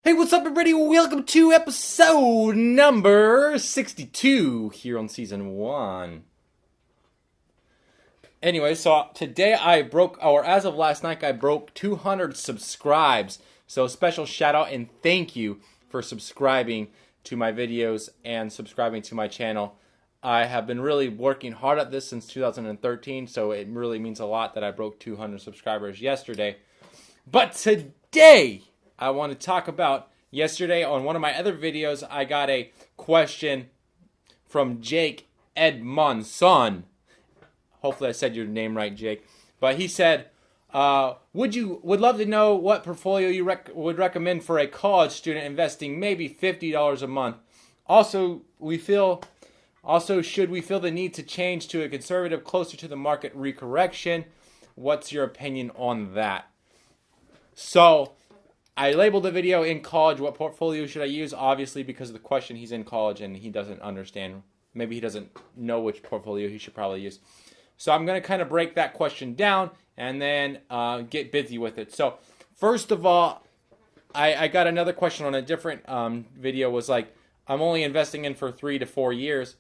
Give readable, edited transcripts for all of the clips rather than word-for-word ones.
Hey, what's up, everybody? Welcome to episode number 62 here on season 1. Anyway, so today as of last night, I broke 200 subscribes. So special shout out and thank you for subscribing to my videos and subscribing to my channel. I have been really working hard at this since 2013, so it really means a lot that I broke 200 subscribers yesterday. But today, I want to talk about yesterday on one of my other videos. I got a question from Jake Edmondson. Hopefully I said your name right, Jake. But he said, would love to know what portfolio you would recommend for a college student investing maybe $50 a month. Also, should we feel the need to change to a conservative closer to the market recorrection? What's your opinion on that? So, I labeled the video in college, what portfolio should I use? Obviously, because of the question, he's in college and he doesn't understand. Maybe he doesn't know which portfolio he should probably use. So I'm going to kind of break that question down and then get busy with it. So first of all, I got another question on a different video. Was like, I'm only investing in for 3 to 4 years.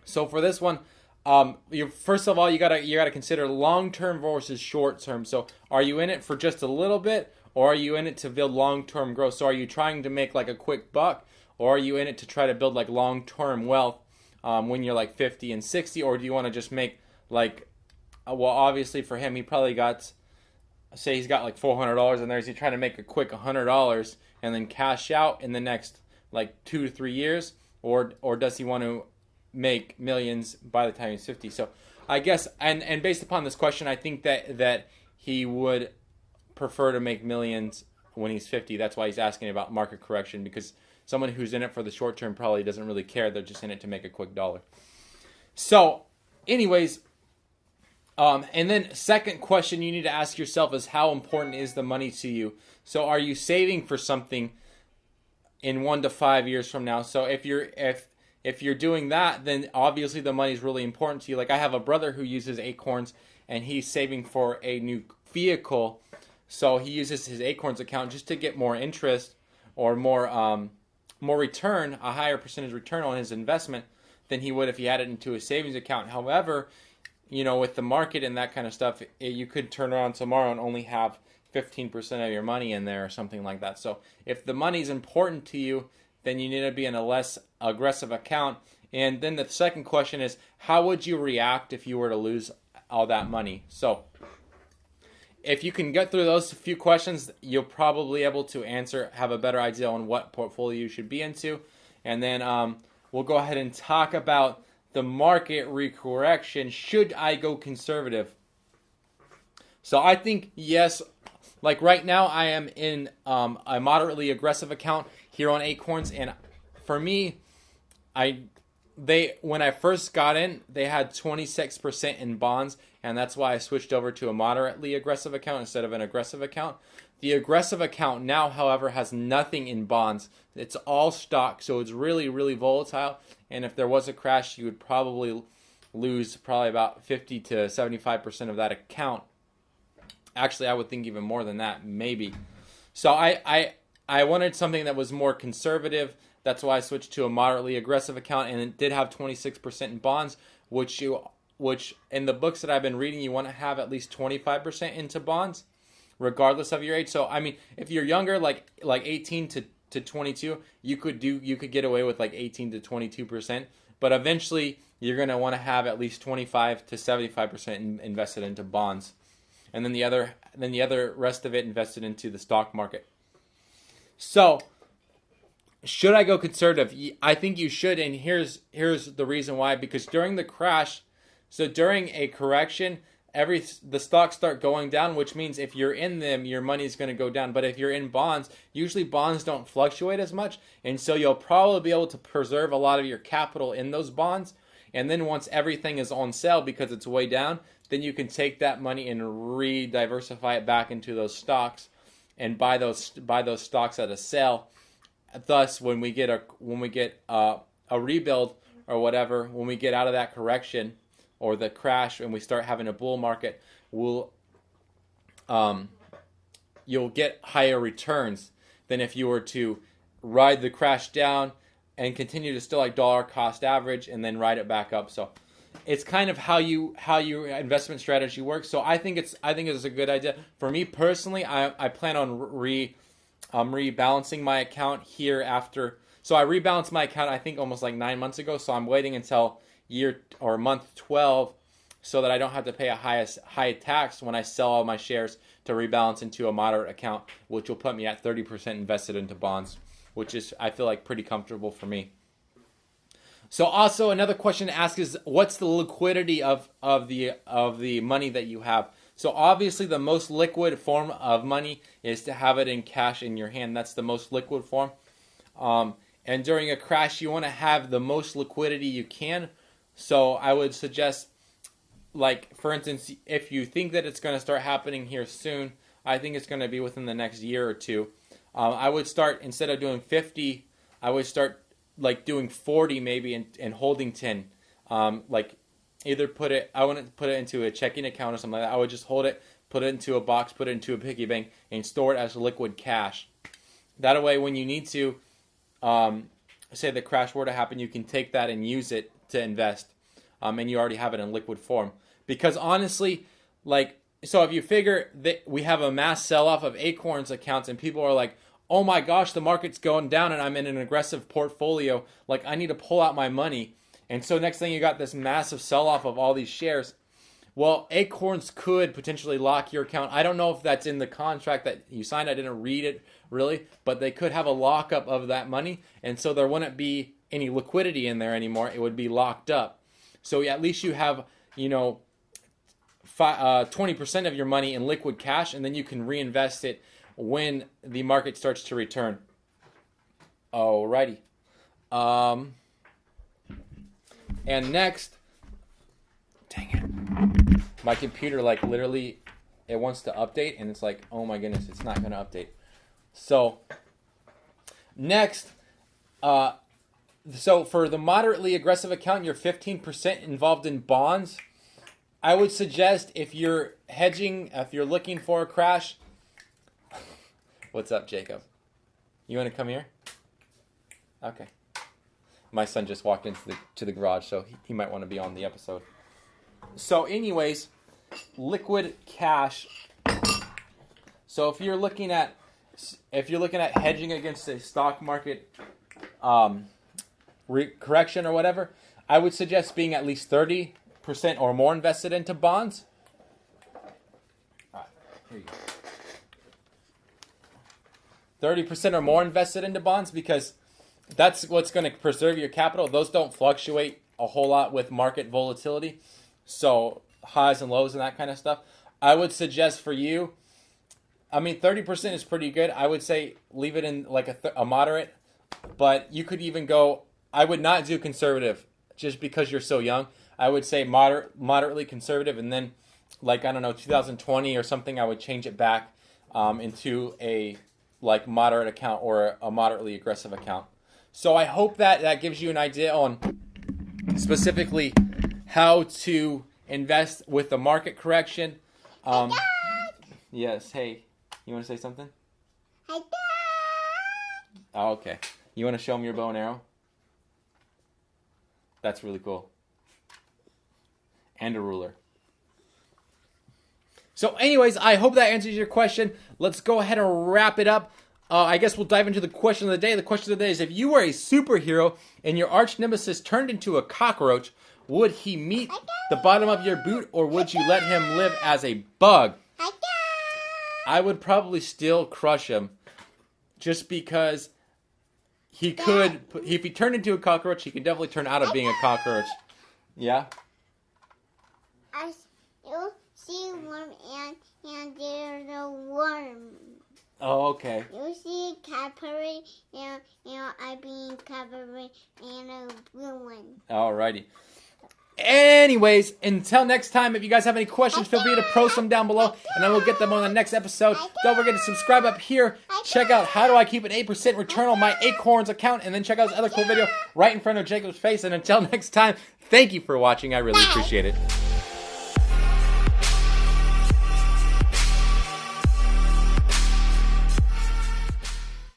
So for this one, first of all, you gotta consider long-term versus short-term. So are you in it for just a little bit? Or are you in it to build long-term growth? So are you trying to make like a quick buck? Or are you in it to try to build like long-term wealth when you're like 50 and 60? Or do you want to just make like, well, obviously for him, he probably got, say he's got like $400 in there. Is he trying to make a quick $100 and then cash out in the next like 2 to 3 years? Or does he want to make millions by the time he's 50? So I guess, and based upon this question, I think that he would prefer to make millions when he's 50. That's why he's asking about market correction, because someone who's in it for the short term probably doesn't really care. They're just in it to make a quick dollar. So anyways, and then second question you need to ask yourself is, how important is the money to you? So are you saving for something in 1 to 5 years from now? So if you're doing that, then obviously the money is really important to you. Like I have a brother who uses Acorns and he's saving for a new vehicle. So he uses his Acorns account just to get more interest or more return, a higher percentage return on his investment than he would if he had it into a savings account. However, with the market and that kind of stuff, you could turn around tomorrow and only have 15% of your money in there or something like that. So if the money's important to you, then you need to be in a less aggressive account. And then the second question is, how would you react if you were to lose all that money? So if you can get through those few questions, you'll probably be able to have a better idea on what portfolio you should be into. And then we'll go ahead and talk about the market recorrection. Should I go conservative? So I think yes. Like right now, I am in a moderately aggressive account here on Acorns, and for me, when I first got in, they had 26% in bonds, and that's why I switched over to a moderately aggressive account instead of an aggressive account. The aggressive account now, however, has nothing in bonds. It's all stock, so it's really, really volatile, and if there was a crash, you would probably lose about 50 to 75% of that account. Actually, I would think even more than that, maybe. So I wanted something that was more conservative. That's why I switched to a moderately aggressive account, and it did have 26% in bonds, which in the books that I've been reading, you want to have at least 25% into bonds, regardless of your age. So I mean, if you're younger, like 18 to 22, you could get away with like 18 to 22%, but eventually you're going to want to have at least 25 to 75% invested into bonds. And then the other rest of it invested into the stock market. So, should I go conservative? I think you should, and here's the reason why. Because during the crash, so during a correction, the stocks start going down, which means if you're in them, your money is going to go down. But if you're in bonds, usually bonds don't fluctuate as much, and so you'll probably be able to preserve a lot of your capital in those bonds. And then once everything is on sale because it's way down, then you can take that money and re-diversify it back into those stocks and buy those stocks at a sale. Thus, when we get a rebuild or whatever, when we get out of that correction or the crash and we start having a bull market, you'll get higher returns. than if you were to ride the crash down and continue to still like dollar cost average and then ride it back up. So it's kind of how your investment strategy works. So I think it's a good idea. For me personally, I plan on rebalancing my account here after. So I rebalanced my account I think almost like 9 months ago. So I'm waiting until year or month 12 so that I don't have to pay a high tax when I sell all my shares to rebalance into a moderate account, which will put me at 30% invested into bonds, which is, I feel like, pretty comfortable for me. So also another question to ask is, what's the liquidity of the money that you have? So obviously the most liquid form of money is to have it in cash in your hand. That's the most liquid form. And during a crash, you want to have the most liquidity you can. So I would suggest, like, for instance, if you think that it's going to start happening here soon, I think it's going to be within the next year or two. I would start, instead of doing 50, I would start like doing 40 maybe and holding 10. Like either I wouldn't put it into a checking account or something like that. I would just hold it, put it into a box, put it into a piggy bank, and store it as liquid cash. That way, when you need to, say the crash were to happen, you can take that and use it to invest, and you already have it in liquid form. Because honestly, like, so if you figure that we have a mass sell-off of Acorns accounts and people are like, oh my gosh, the market's going down and I'm in an aggressive portfolio, like I need to pull out my money. And so next thing you got this massive sell-off of all these shares. Well, Acorns could potentially lock your account. I don't know if that's in the contract that you signed. I didn't read it really, but they could have a lockup of that money. And so there wouldn't be any liquidity in there anymore. It would be locked up. So at least you have, 20% of your money in liquid cash, and then you can reinvest it when the market starts to return. Alrighty. And next, dang it, my computer like literally it wants to update, and it's like, oh my goodness, it's not going to update. So next, so for the moderately aggressive account, you're 15% involved in bonds. I would suggest if you're hedging, if you're looking for a crash. What's up, Jacob? You want to come here? Okay. My son just walked into the garage, so he might want to be on the episode. So anyways, liquid cash. So if you're looking at hedging against a stock market correction or whatever, I would suggest being at least 30% or more invested into bonds. All right, here you go. 30% or more invested into bonds, because that's what's going to preserve your capital. Those don't fluctuate a whole lot with market volatility, so highs and lows and that kind of stuff. I would suggest for you, 30% is pretty good. I would say leave it in like a moderate, but you could even go, I would not do conservative just because you're so young. I would say moderately conservative, and then 2020 or something, I would change it back into a like moderate account or a moderately aggressive account. So I hope that gives you an idea on specifically how to invest with the market correction. Yes, hey, you want to say something? Hi, Dad. Oh, okay. You want to show them your bow and arrow? That's really cool. And a ruler. So anyways, I hope that answers your question. Let's go ahead and wrap it up. I guess we'll dive into the question of the day. The question of the day is, if you were a superhero and your arch nemesis turned into a cockroach, would he meet the bottom of your boot, or would you let him live as a bug? I would probably still crush him, just because he could, if he turned into a cockroach, he could definitely turn out of being a cockroach. Yeah? You see a worm and there's a worm. Oh, okay. You see a caterpillar and I being caterpillar and a blue one. Alrighty. Anyways, until next time, if you guys have any questions, feel free to post them down below, and I will get them on the next episode. Don't forget to subscribe up here. Check out how do I keep an 8% return on my Acorns account, and then check out this other cool video right in front of Jacob's face. And until next time, thank you for watching. I really appreciate it.